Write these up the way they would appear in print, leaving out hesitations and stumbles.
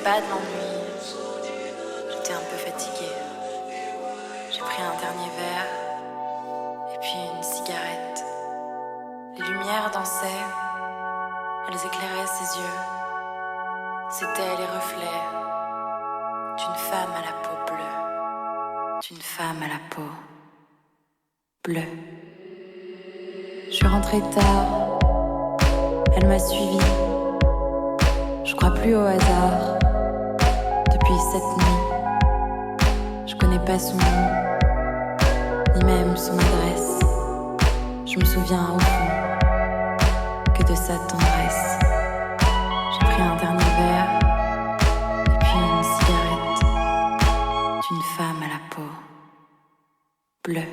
Pas de l'ennui, j'étais un peu fatiguée. J'ai pris un dernier verre et puis une cigarette. Les lumières dansaient, elles éclairaient ses yeux. C'étaient les reflets d'une femme à la peau bleue, d'une femme à la peau bleue. Je suis rentrée tard, elle m'a suivie. Je crois plus au hasard. Depuis cette nuit, je connais pas son nom, ni même son adresse. Je me souviens au fond que de sa tendresse. J'ai pris un dernier verre et puis une cigarette d'une femme à la peau bleue.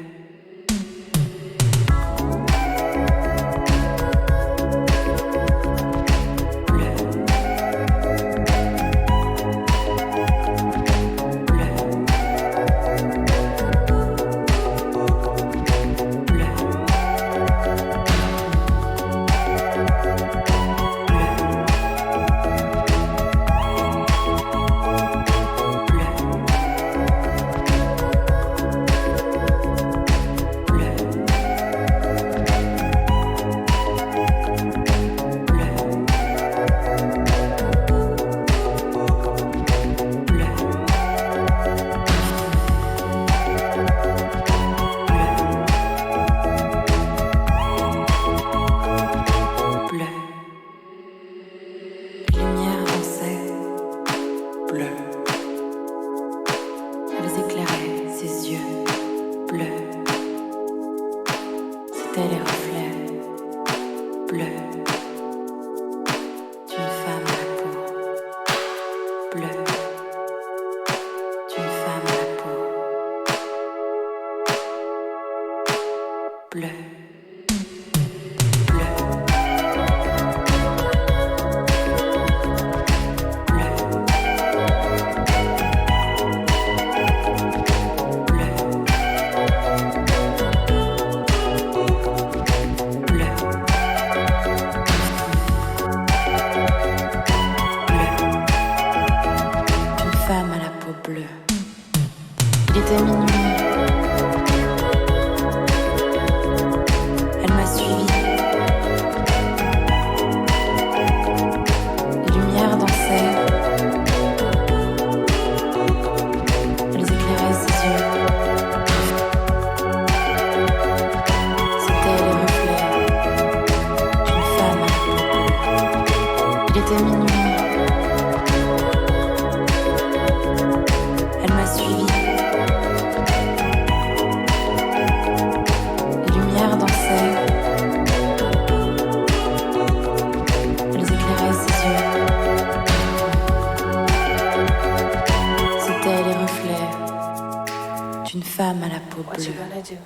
d'une femme à la peau What you bleue. gonna do?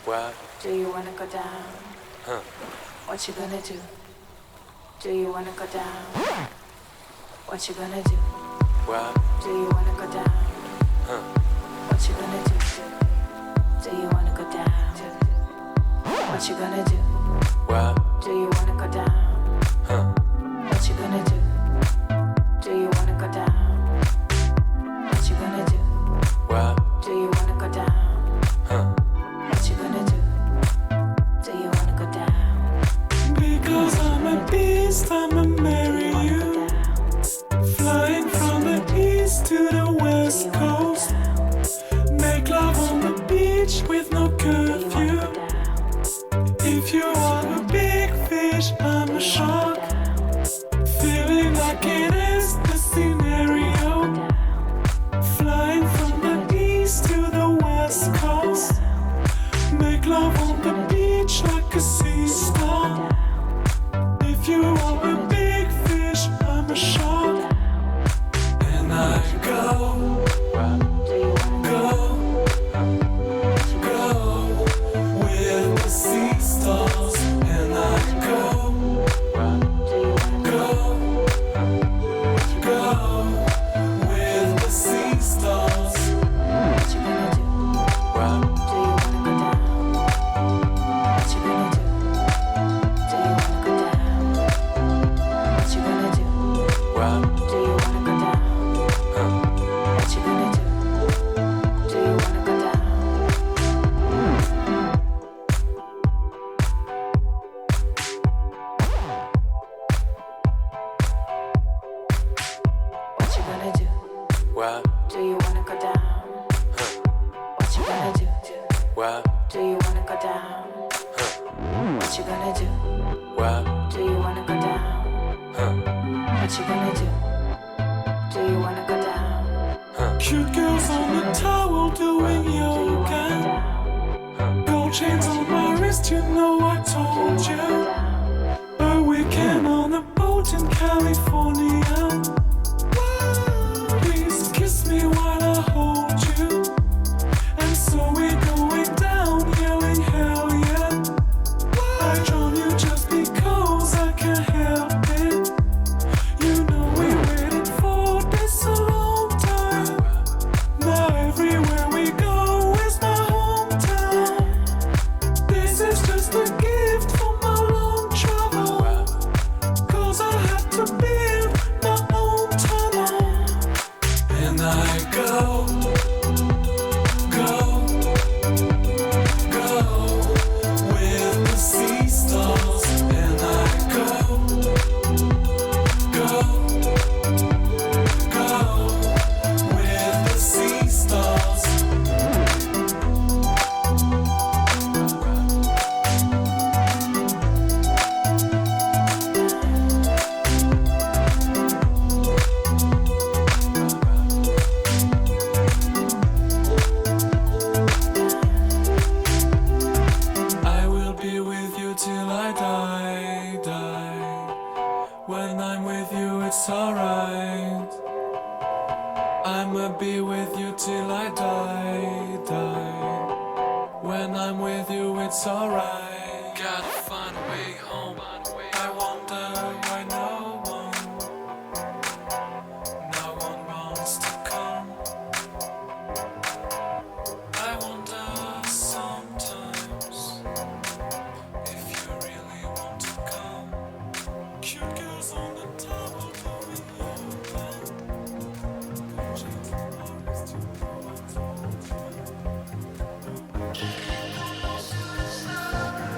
What? Do you wanna go down? Huh. What you gonna do? Do you wanna go down? What you gonna do? What? Do you wanna go down? Huh. What you gonna do? Do you wanna go down? What you gonna do? What? Do you wanna go down? Huh. What you gonna do? Do you wanna go down? What you gonna do? What? Do you wanna go down? Huh. What you gonna do? Do you wanna go down? Because I'm a beast, I'ma marry you. Flying from the east to the west coast. Make love on the beach with no curfew. If you are a big fish, I'm a shark. Feeling like it is the scenario. Flying from the east to the west coast. Make love on the beach like a sea star. If you are a big fish, I'm a shark. And I go, go, go with the sea stars. And I go, go, go with the sea stars. What you gonna do? What? Do you wanna go down? What you gonna do? Do you wanna go down? What you gonna do? What? Do you wanna go down? Huh. What you gonna do? Do you wanna go down? What you gonna do? What? Do you wanna go down? Huh. What you gonna do? What? Do you wanna go down? Huh. What you gonna do? What? Do you wanna go down? Huh. What you gonna do? Do you wanna go down? Huh. Cute girls on the towel doing Do you wanna go yoga. down? Gold chains on my wrist, you know I told Do you wanna go you. down? A weekend on a boat in California. Please kiss me while I hold you. And so we're going down, yelling hell yeah. I drawn you just because I can't help it. You know we waited for this a long time. Now everywhere we go is my hometown. This is just a gift for my long travel. 'Cause I had to build my own tunnel. And I go, go, go with the sea stars. And I go, go, go with the sea stars. I will be with you till I die, die. When I'm with you, it's alright. I'ma be with you till I die, die. When I'm with you, it's alright. Gotta find a way home. I wonder why no one wants to come. I wonder sometimes if you really want to come. Cute girls on the towel doing yoga. Change your eyes to know I told you.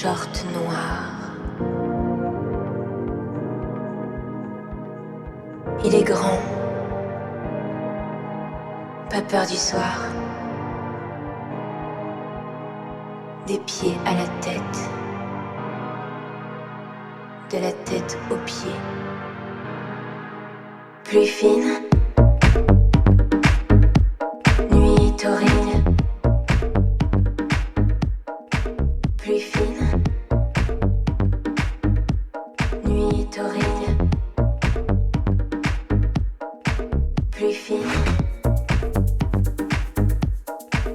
short noir. Il est grand, pas peur du soir. Des pieds à la tête, de la tête aux pieds. Plus fine, nuit taurine. Plus fine, nuit taurine. Plus fine,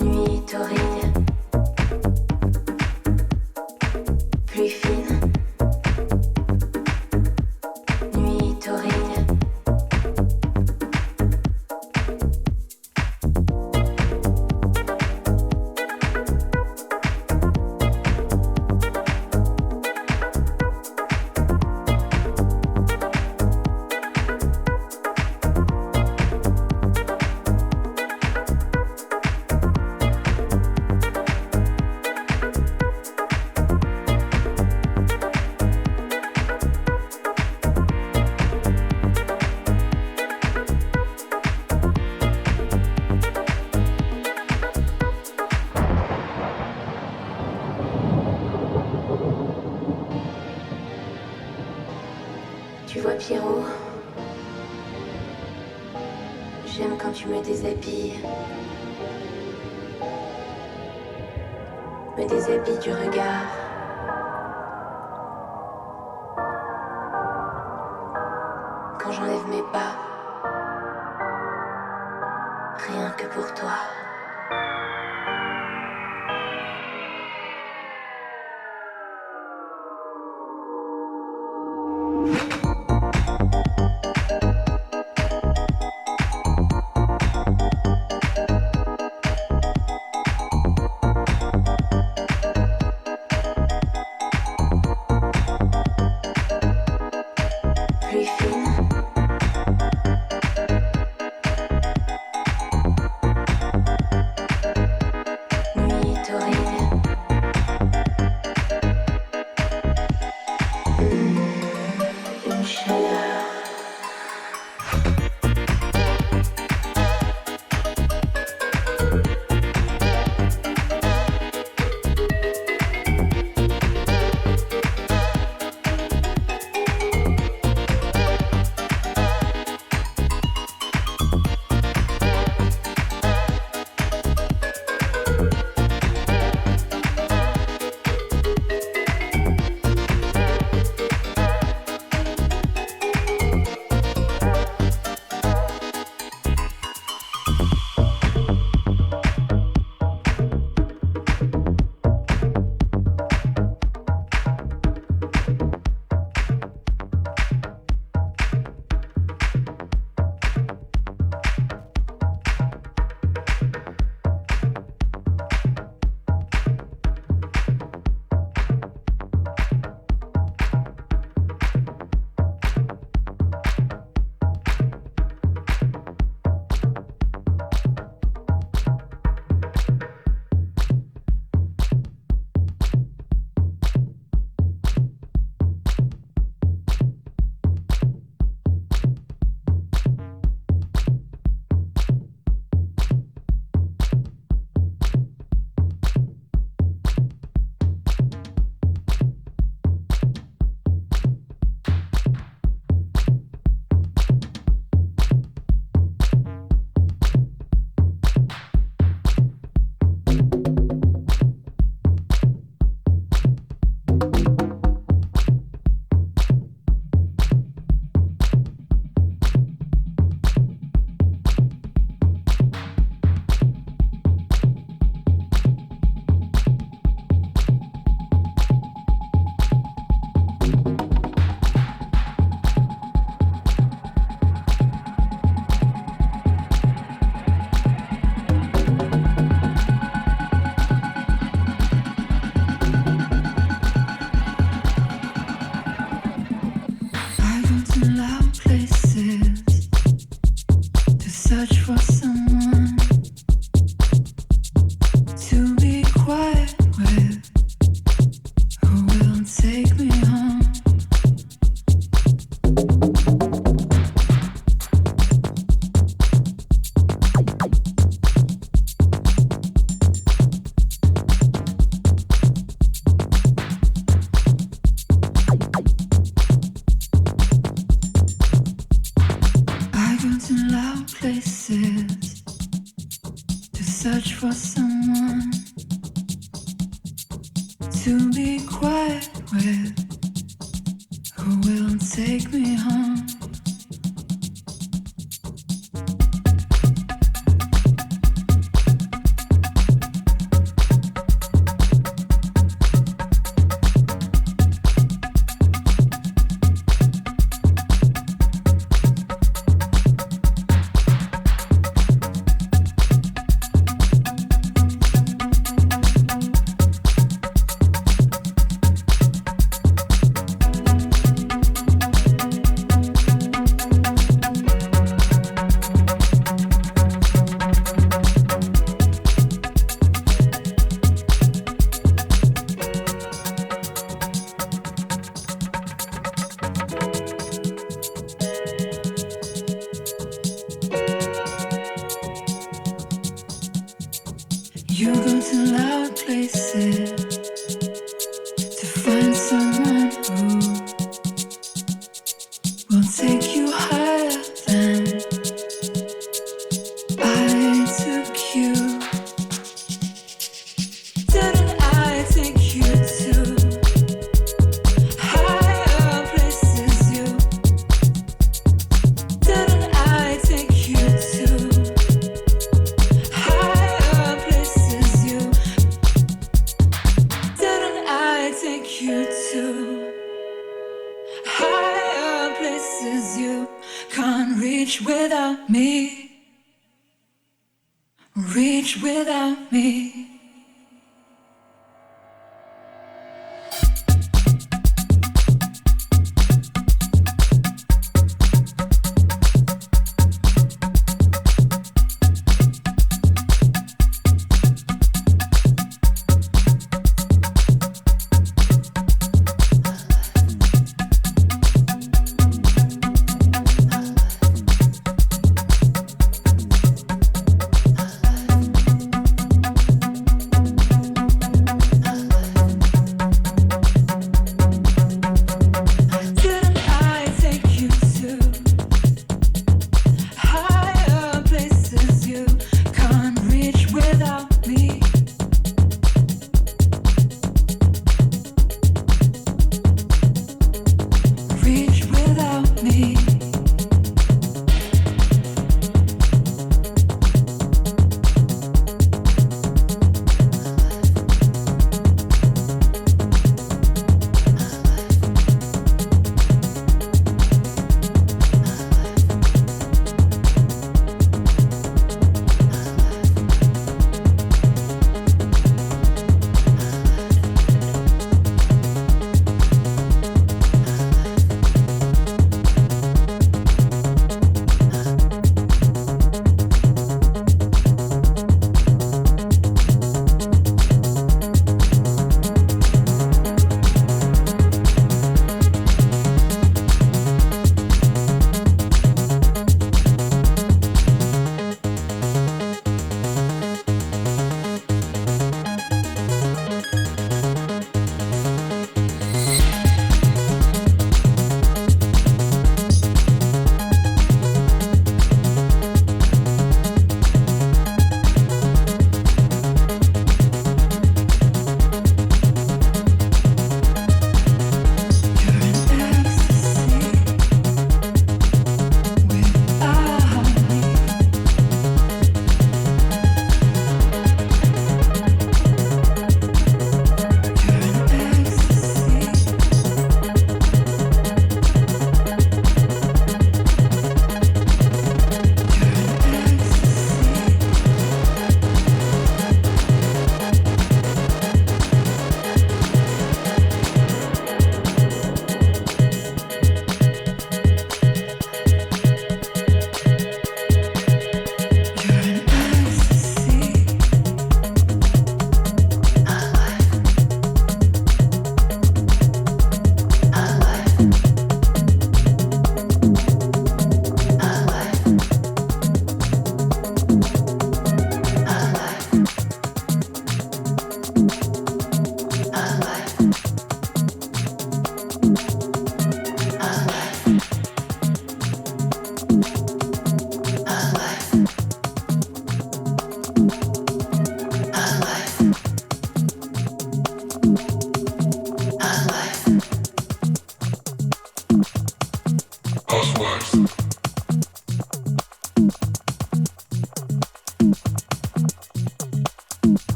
nuit taurine. Plus fine, nuit taurine. Tu vois Pierrot, j'aime quand tu me déshabilles. Me déshabille du regard. Quand j'enlève mes pas, rien que pour toi. Plus fine, nuit taurine. Une chaleur. To be quiet with who places to search for someone to be quiet with, who will take me home. You go to loud places to find someone who will take you higher than I took you. Didn't I take you to higher places? You didn't I take you to higher places? You didn't I take you to higher places? You can't reach without me. Reach without me.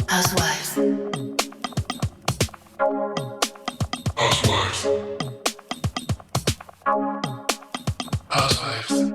Housewives. Housewives. Housewives.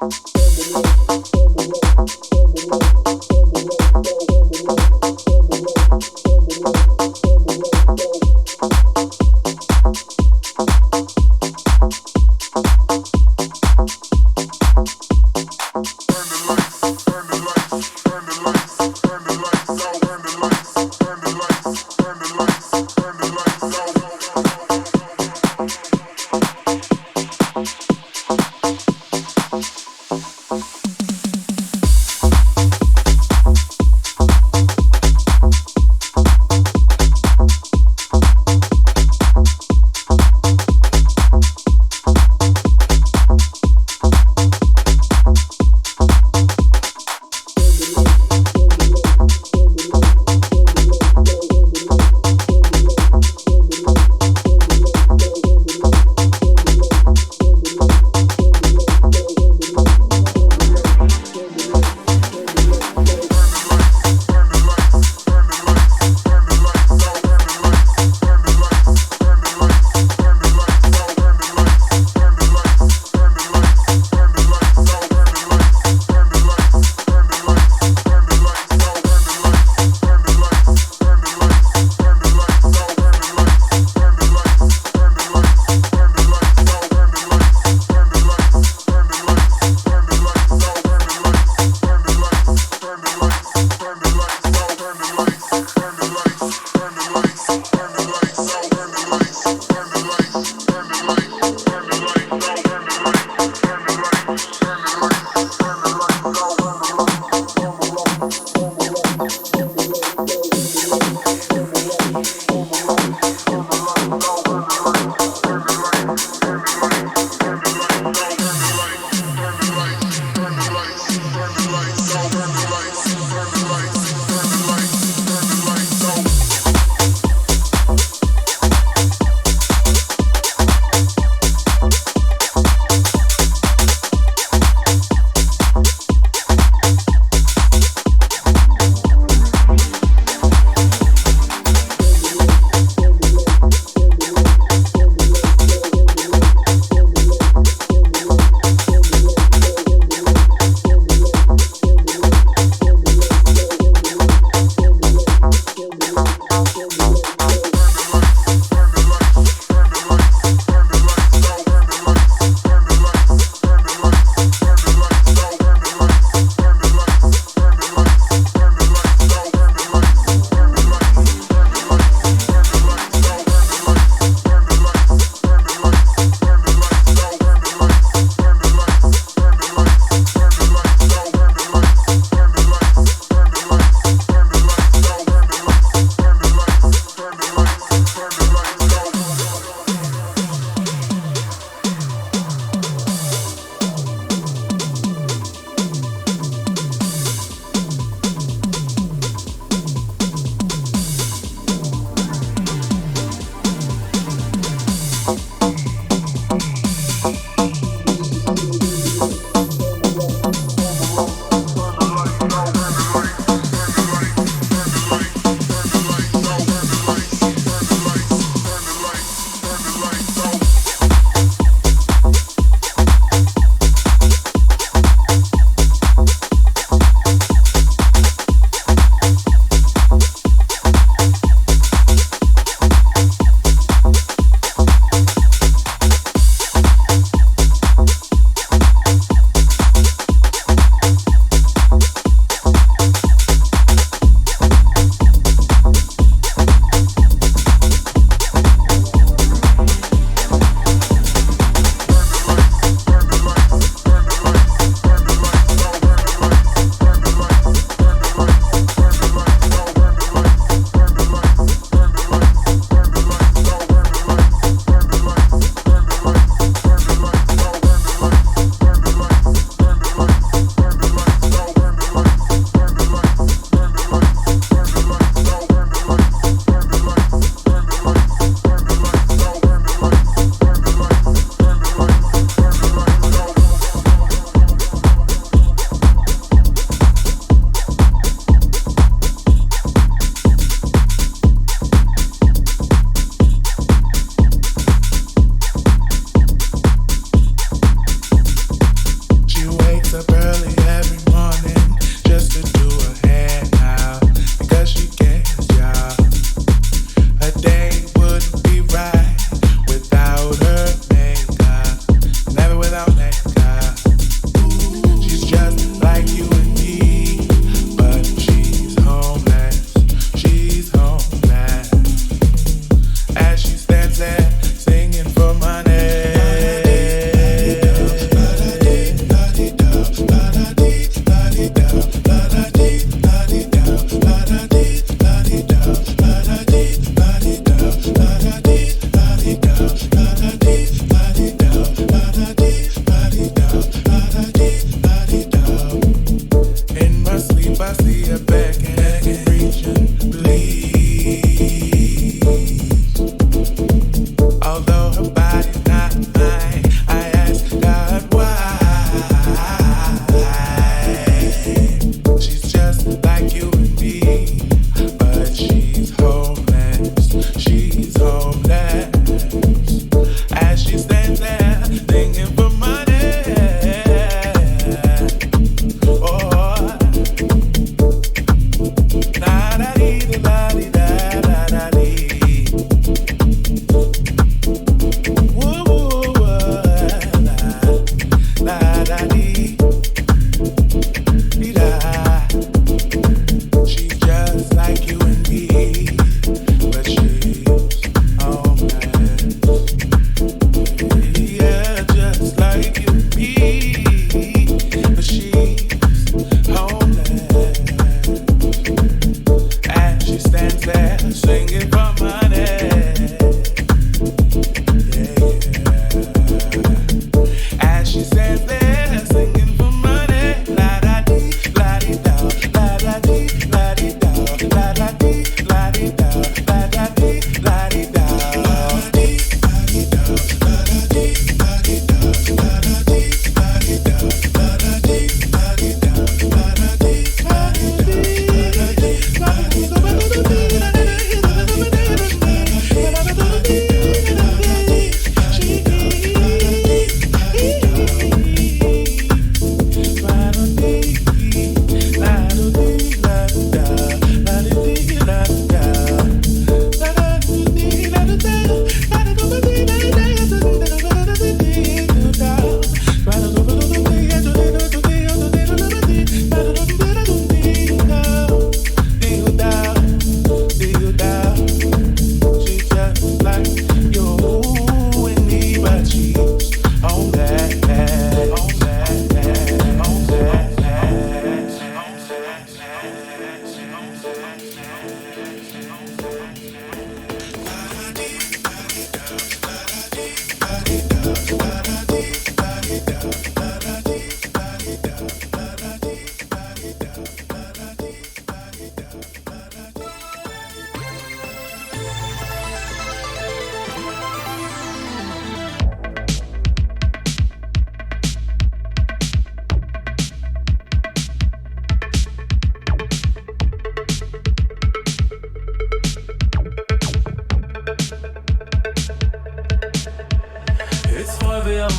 Thank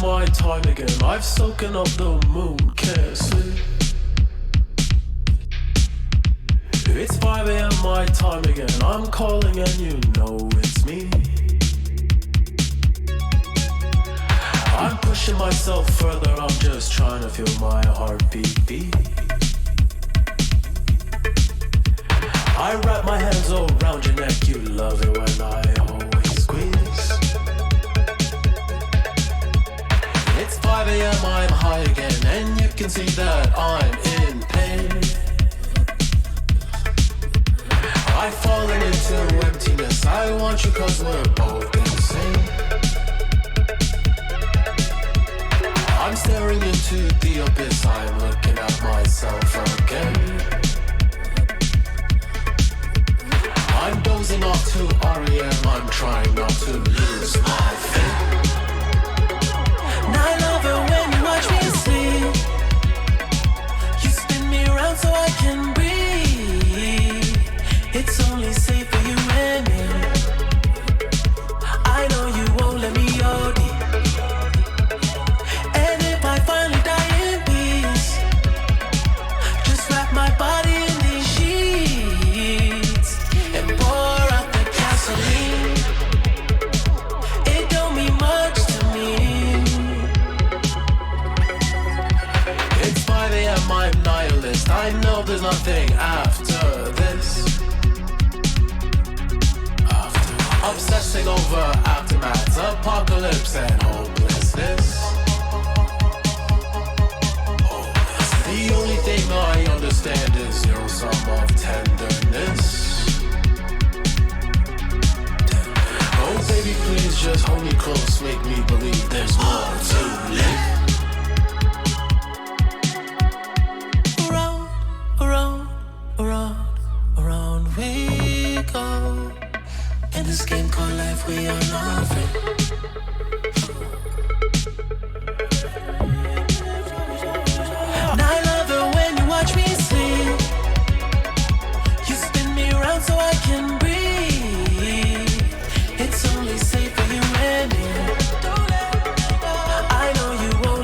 my time again. I've soaken up the moon, can't sleep. It's 5 a.m. my time again. I'm calling and you know it's me. I'm pushing myself further. I'm just trying to feel my heartbeat beat. I wrap my hands around your neck. You love it when I always squeeze. It's 5 a.m. I'm high again, and you can see that I'm in pain. I've fallen into emptiness. I want you 'cause we're both insane. I'm staring into the abyss. I'm looking at myself again. I'm dozing off to REM. I'm trying not to lose my faith. And I love it when you watch me sleep. You spin me around so I can breathe. It's only safe for you and me. I know you won't let me OD. And if I finally die in peace, just wrap my body in these sheets and pour out the gasoline. It don't mean much to me. It's 5 a.m. I'm nihilist. I know there's nothing after this. Obsessing over aftermaths, apocalypse and hopelessness. The only thing I understand is zero sum of tenderness. Oh baby, please just hold me close, make me believe there's more to live. Around, around, around, around we go. In this game called life, we are nothing. And I love it when you watch me sleep. You spin me around so I can breathe. It's only safe for you and me. I know you won't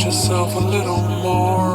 yourself a little more.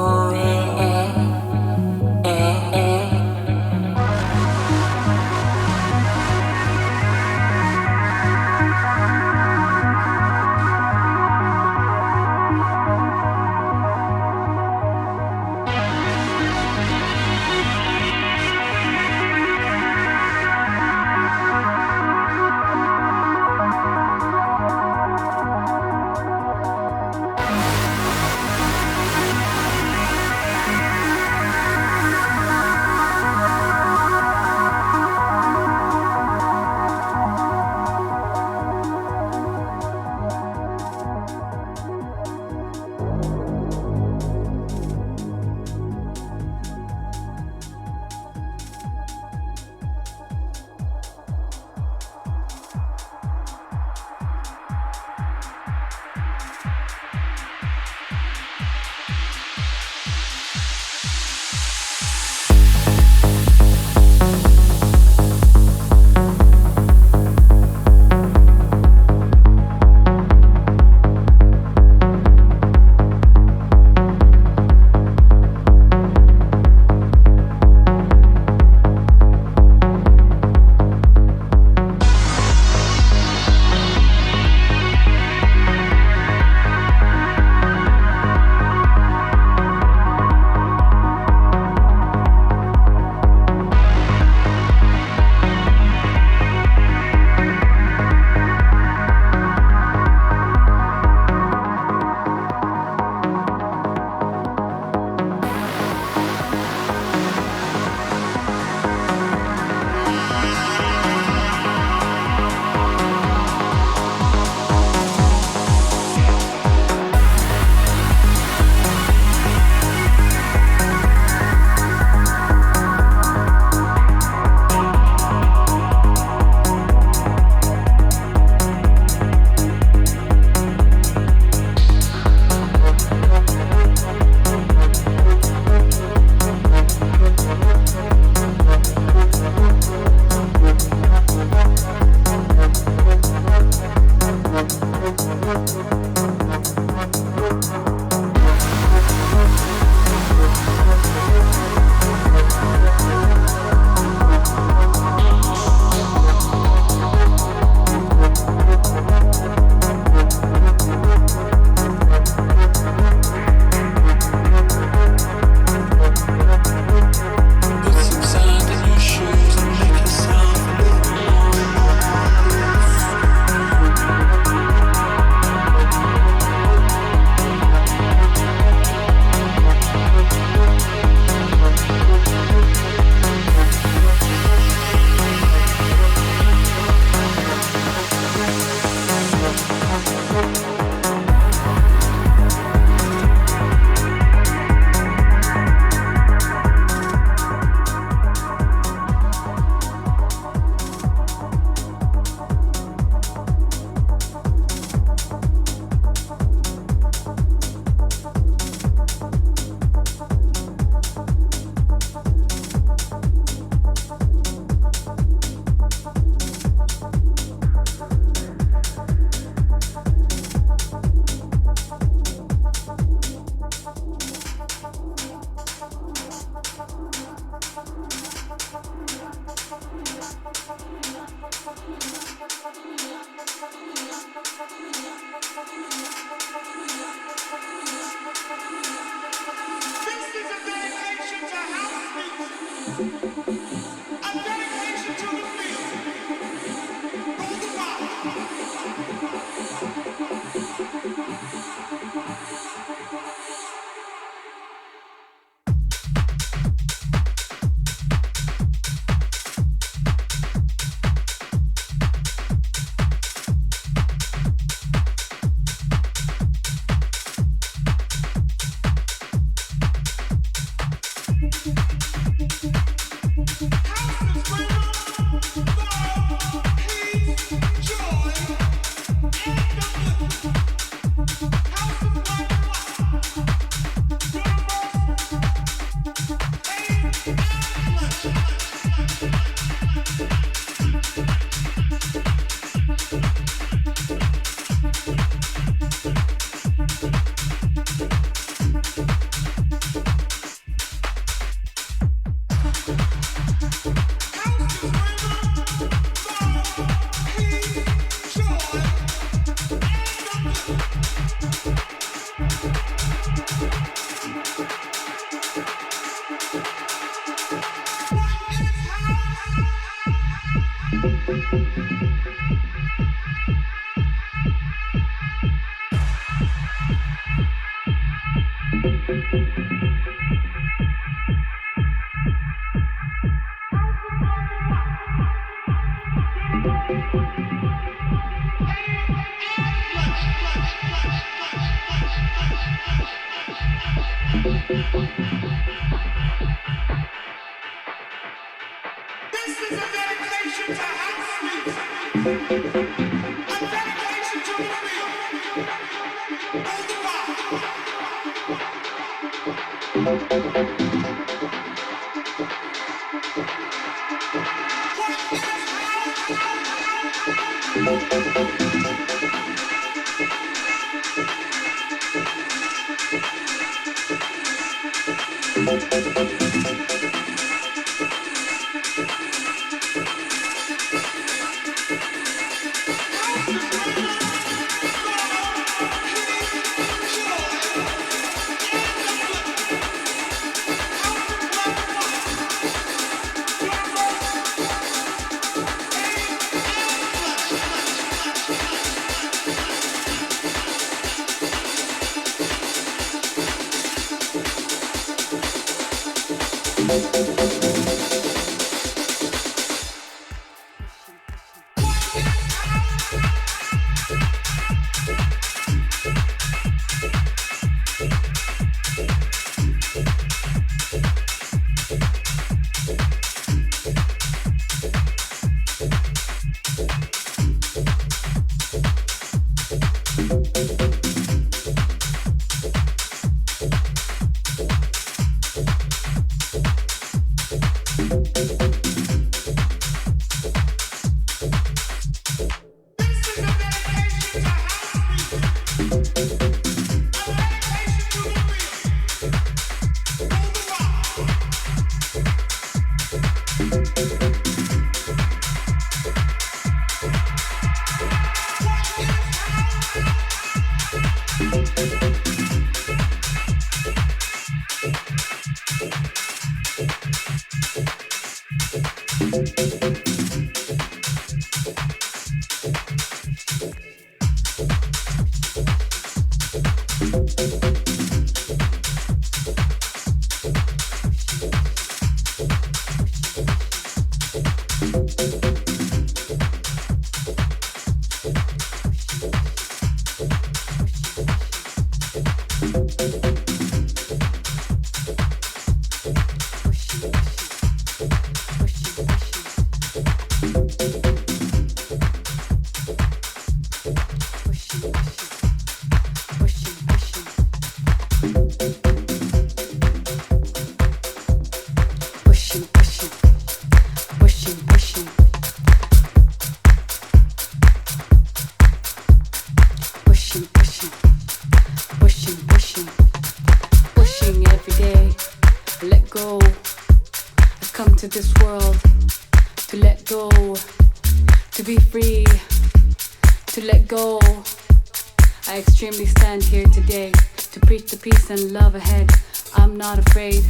Peace and love ahead. I'm not afraid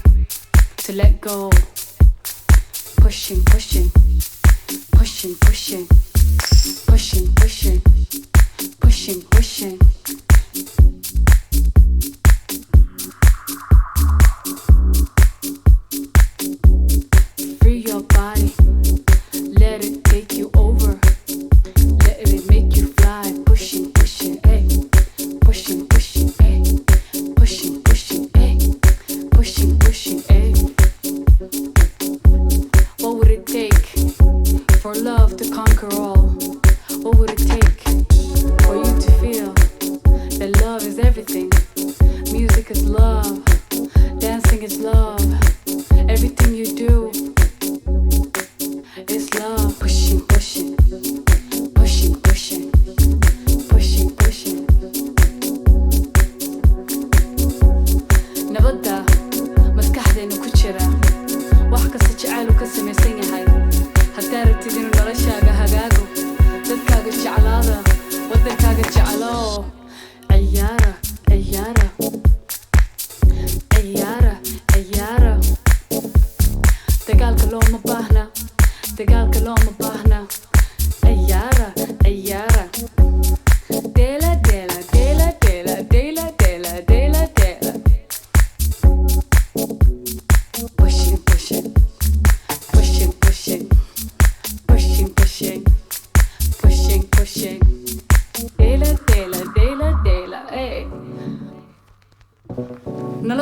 to let go. Pushing, pushing, pushing, pushing, pushing, pushing, pushing, pushing. Free your body, let it take you over, let it make you fly. Pushing, pushing, hey, pushing, pushing, hey. Pushing, pushing, eh? Pushing, pushing, eh? What would it take for love to conquer all? What would it take for you to feel that love is everything? Music is love, dancing is love, everything you do is love. Pushing, pushing, pushing, pushing, pushing, pushing. nabadda maskaxdeena ku jira wax kasta jacayl uu ka samaysan yahay haddaad rabtid inuu noloshaaga hagaago dadkaaga jeclaada waddankaaga jeclo ciyaara ciyaara ciyaara ciyaara dagaalka looma baahna dagaalka looma baahna ciyaara ciyaara deela deela deela deela deela deela deela deela. Pushing, pushing, pushing, pushing, pushing, pushing, pushing, pushing. Dela, dela, dela, dela, hey.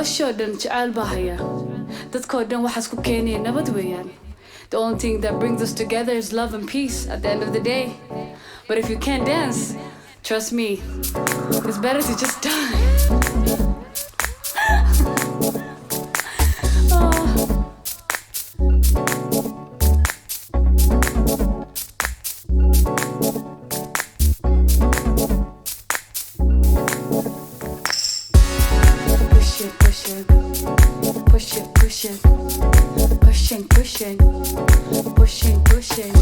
noloshoo dhan jecel baa haya dadkoo dhan waxaas ku keenaya nabad weeyaan. The only thing that brings us together is love and peace at the end of the day. But if you can't dance, trust me, it's better to just die. Pushing.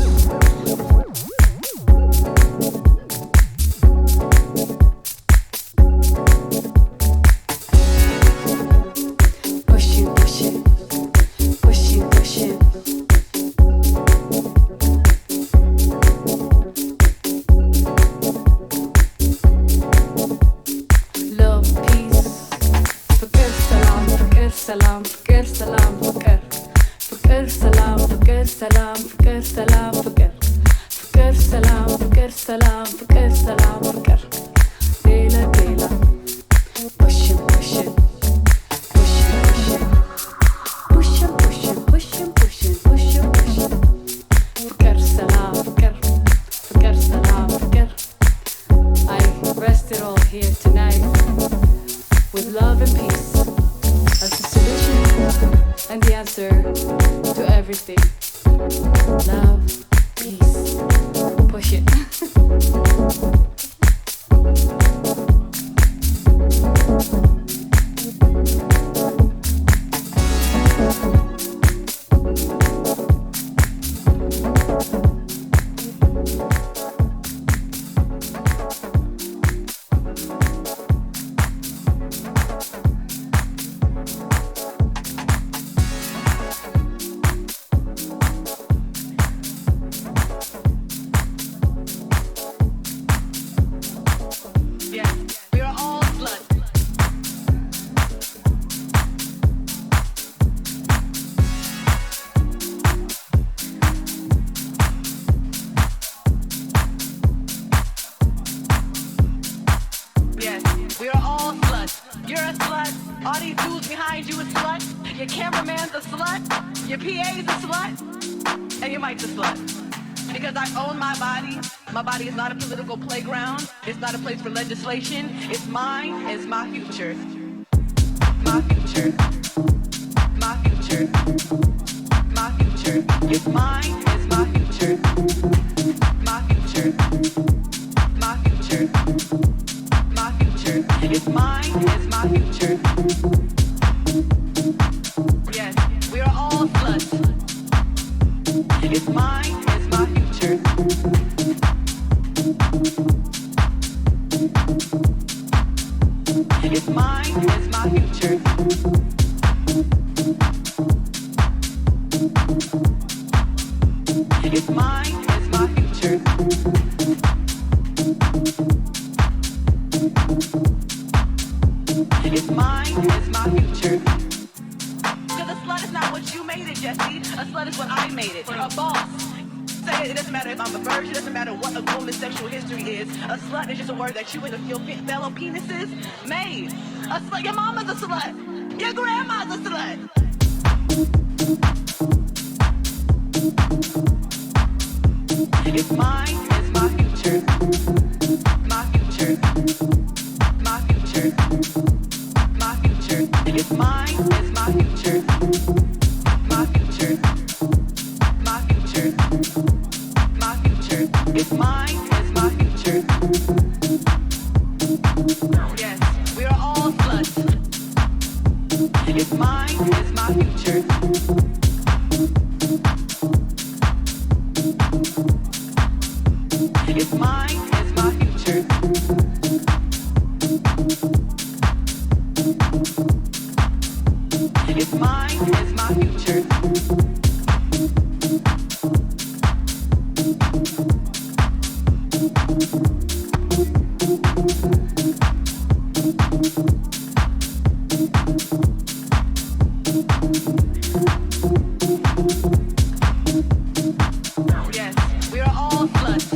Love, peace, fakir salam, fakir salam, fakir salam, fakir. Fakir salam, fakir salam, fakir salam, fakir. Fakir salam, fakir salam, fakir salam, fakir. Dela, dela. Pushing. Pushing. Fakir salam, fakir. Fakir salam, fakir. I rest it all here tonight with love and peace as the solution and the answer to everything. Love, peace, push it. My body is not a political playground. It's not a place for legislation. It's mine. It's my future. My future. My future. My future. It's mine. It's my future. My future. My future. My future. It's mine. It's my future. Yes, we are all sluts. It's mine. It's my future. It's mine, it's my future. It's mine, it's my future. It's mine, it's my future. Cause a slut is not what you made it, Jesse. A slut is what I made it. A boss. It doesn't matter if I'm a virgin, it doesn't matter what a woman's sexual history is. A slut is just a word that you and your fellow penises made. A slut, your mama's a slut. Your grandma's a slut. It's mine, it's my future. My future. My future. My future. It's mine, it's my future. My future. My future. My future. It's mine, it's my future. Yes, we are all sluts. It's mine, it's my future. It's mine, it's my future. It's mine, it's my future. Yes, we are all sluts.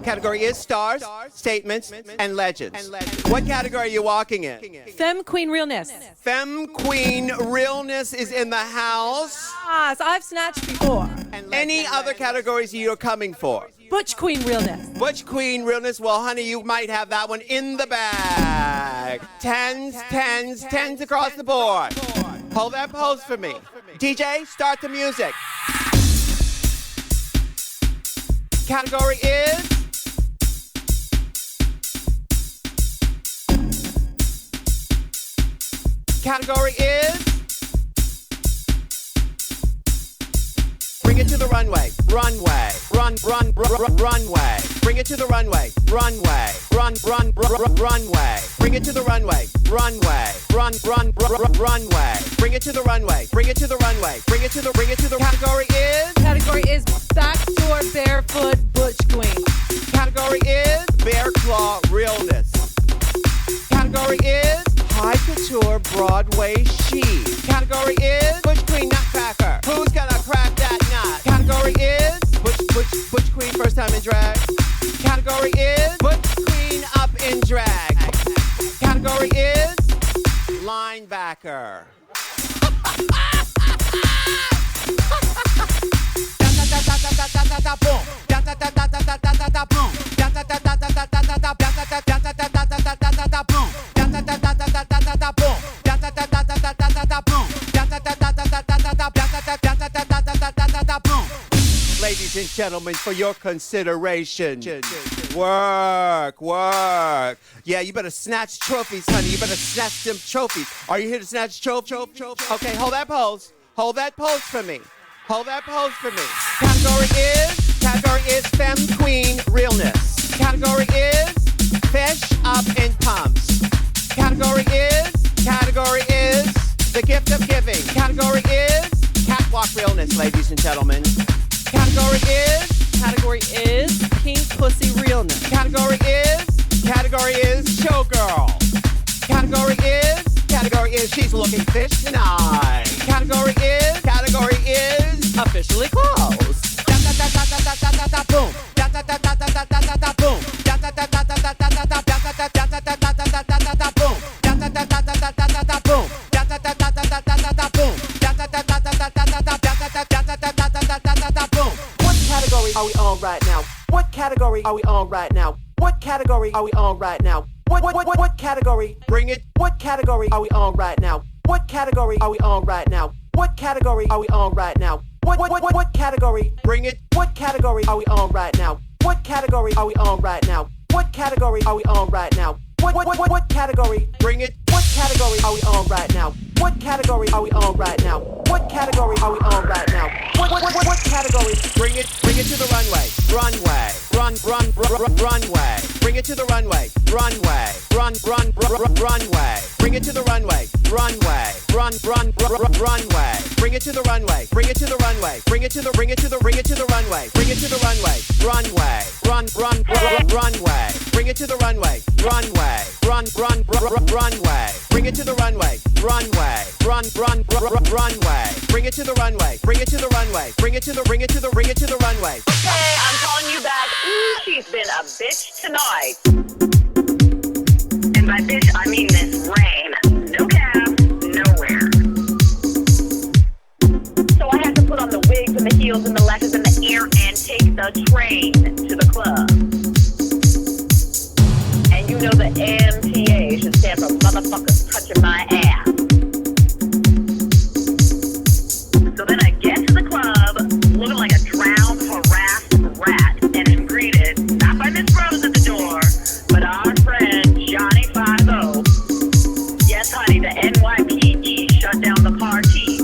Category is stars, statements, and legends. What category are you walking in? Femme Queen Realness. Femme Queen Realness is in the house. Ah, so I've snatched before. Any other categories you're coming for? Butch Queen Realness. Butch Queen Realness. Well, honey, you might have that one in the bag. Tens across the board. Hold that pose for me. DJ, start the music. Category is... Category is... Bring it to the runway. Runway. Runway. Bring it to the runway. Runway. Runway. Bring it to the runway. Runway. Runway. Bring it to the runway. Bring it to the runway. Bring it to the category is... Category is backdoor barefoot Butch Queen. Category is Bear Claw Realness. Category is High Couture Broadway Chic. Category is Butch Queen Nutcracker. Who's gonna crack that nut? Category is Butch Queen first time in drag. Category is Butch Queen up in drag. Category is Linebacker. Ladies and gentlemen, for your consideration, work. Yeah, you better snatch trophies, honey. You better snatch them trophies. Are you here to snatch trophies? Okay, hold that pose. Hold that pose for me. Hold that pose for me. Category is Femme Queen Realness. Category is Fish Up in Pumps. Category is The Gift of Giving. Category is Catwalk Realness, ladies and gentlemen. Category is Pink Pussy Realness. Category is Showgirl. Category is She's Looking Fish Tonight. Category is Officially closed. Boom. Boom. What category are we on right now? What category are we on right now? What category are we on right now? What category? Bring it. What category are we on right now? What category are we on right now? What category are we on right now? What category? Bring it. What category are we on right now? What category are we on right now? What category are we on right now? What category? Bring it. What category are we on right now? What category are we on right now? What category are we on right now? What category? Bring it to the runway. Runway. Runway. Bring it to the runway. Runway. Runway. Bring it to the runway. Runway. Runway. Bring it to the runway. Bring it to the runway. Bring it to the runway. Bring it to the runway. Runway. Runway. Bring it to the runway. Runway. Runway. Bring it to the runway. Runway. Runway. Bring it to the runway. Bring it to the runway. Bring it to the runway. Hey, I'm calling you back. Ooh, she's been a bitch tonight. And by bitch, I mean this rain. No cab, nowhere. So I had to put on the wigs and the heels and the lashes and the ear and take the train to the club. And you know the MTA should stand for motherfuckers touching my ass. So then I get to the club, looking like a drowned, harassed rat, and am greeted, not by Miss Rose at the door, but our friend Johnny 5-0. Yes, honey, the NYPD shut down the party.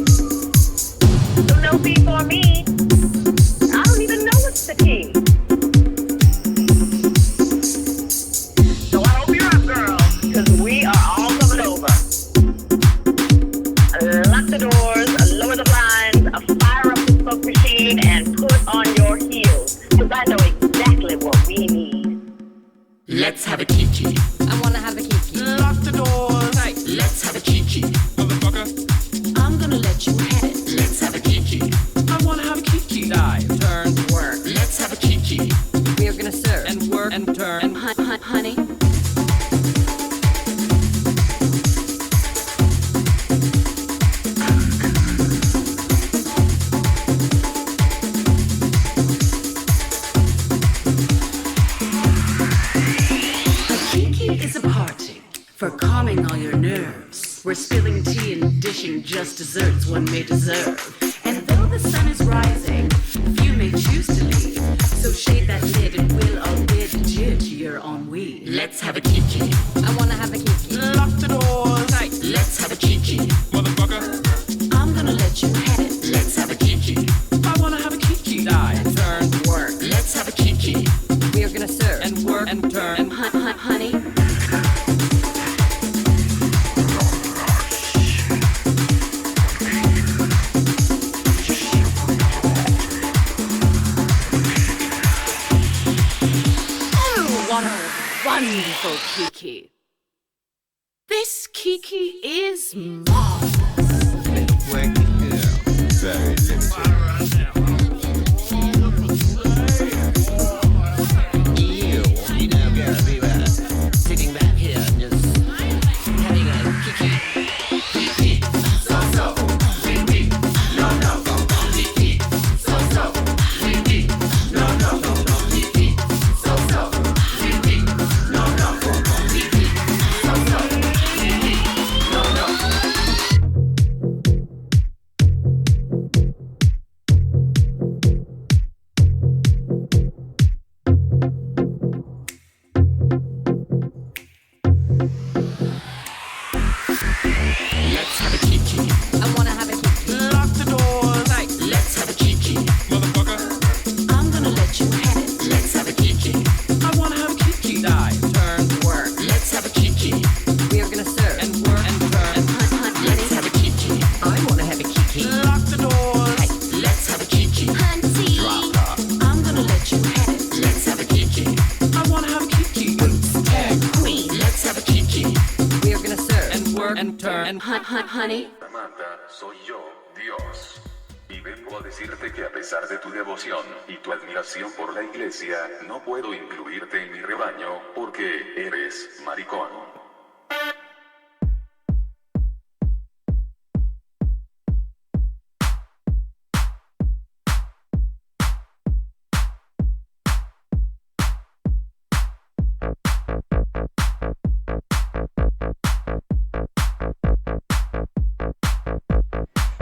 calming all your nerves. We're spilling tea and dishing just desserts one may deserve. And though the sun is rising, few may choose to leave. So shade that lid and we'll all bid adieu to your ennui. Let's have a kiki. I wanna have a kiki. Lock the doors. Tight. Let's have a kiki. Motherfucker. I'm gonna let you have it. Let's have a kiki. I wanna have a kiki. Die. Turn. Work. Let's have a kiki. We are gonna serve. And work. And turn. And honey. What a wonderful Kiki. This Kiki is marvelous. Very limited. You know, girl, we were sitting back here and just having a Kiki. Kiki. So, Kiki. No, Kiki. So, Kiki. No, Kiki. So, Kiki. No, Kiki. So, Kiki. Let's have a kiki. I wanna have a Kiki. Lock the doors. Tight. Let's have a kiki. Motherfucker. I'm gonna let you have it. Let's have a kiki. I wanna have a kiki. Die. Turn. Work. Let's have a kiki. We are gonna serve. And work. And turn. And honey. Let's have a kiki. I wanna have a kiki. Lock the doors. Tight. Let's have a kiki. Hunty. Drop her. I'm gonna let you have it. Let's have a kiki. I wanna have a kiki. Boots. Head. Queen. Let's have a kiki. We are gonna serve. And work. And turn. And honey. Amanda, soy yo, Dios. Y vengo a decirte que a pesar de tu devoción y tu admiración por la iglesia, no puedo incluirte en mi rebaño, porque eres maricón.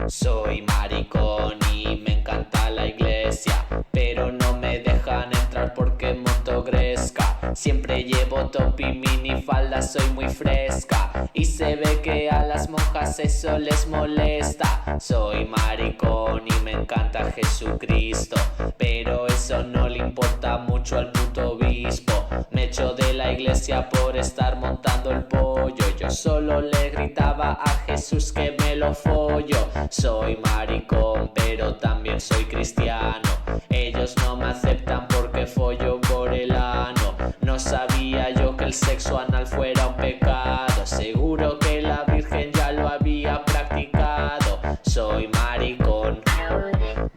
Soy maricón y me encanta la iglesia, pero no me dejan entrar porque monto gresca. Siempre llevo top y minifalda, soy muy fresca, y se ve que a las monjas eso les molesta. Soy maricón y me encanta Jesucristo, pero eso no le importa mucho al puto obispo. Me echo de la iglesia por estar montando el pollo. Yo solo le gritaba a Jesús que me lo follo. Soy maricón, pero también soy cristiano. Ellos no me aceptan porque follo por el ano. No sabía yo que el sexo anal fuera un pecado. Seguro que la Virgen ya lo había practicado. Soy maricón,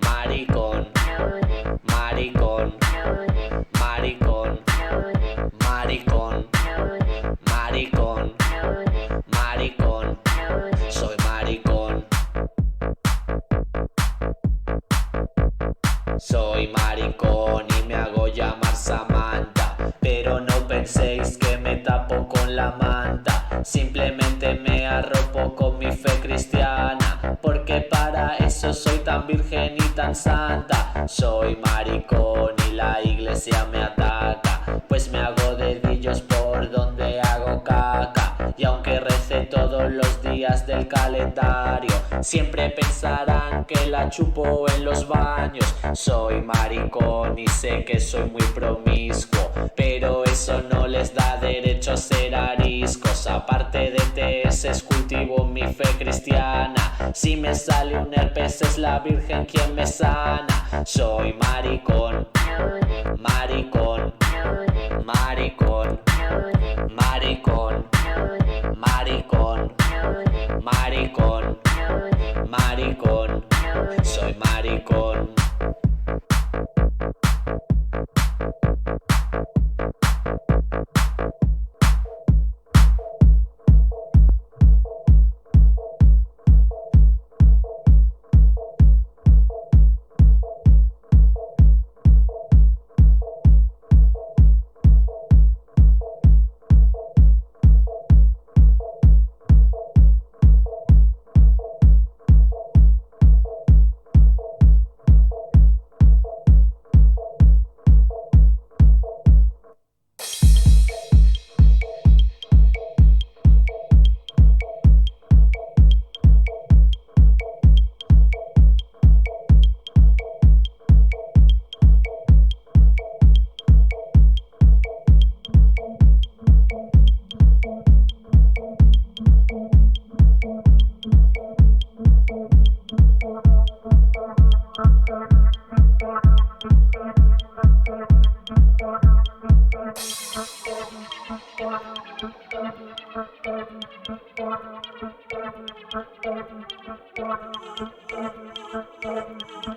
maricón, maricón, maricón, maricón, maricón, maricón. Soy maricón. Soy maricón y me hago llamar Samantha, pero no penséis que me tapo con la manta. Simplemente me arropo con mi fe cristiana, porque para eso soy tan virgen y tan santa. Soy maricón y la iglesia me ataca, pues me hago dedillos por donde hago caca. Y aunque recé todos los días del calendario, siempre pensarán que la chupo en los baños. Soy maricón y sé que soy muy promiscuo, pero eso no les da derecho a ser ariscos. Aparte de TS cultivo mi fe cristiana. Si me sale un herpes es la Virgen quien me sana. Soy maricón, maricón, maricón, maricón, maricón, maricón, maricón. Soy maricón. Bye.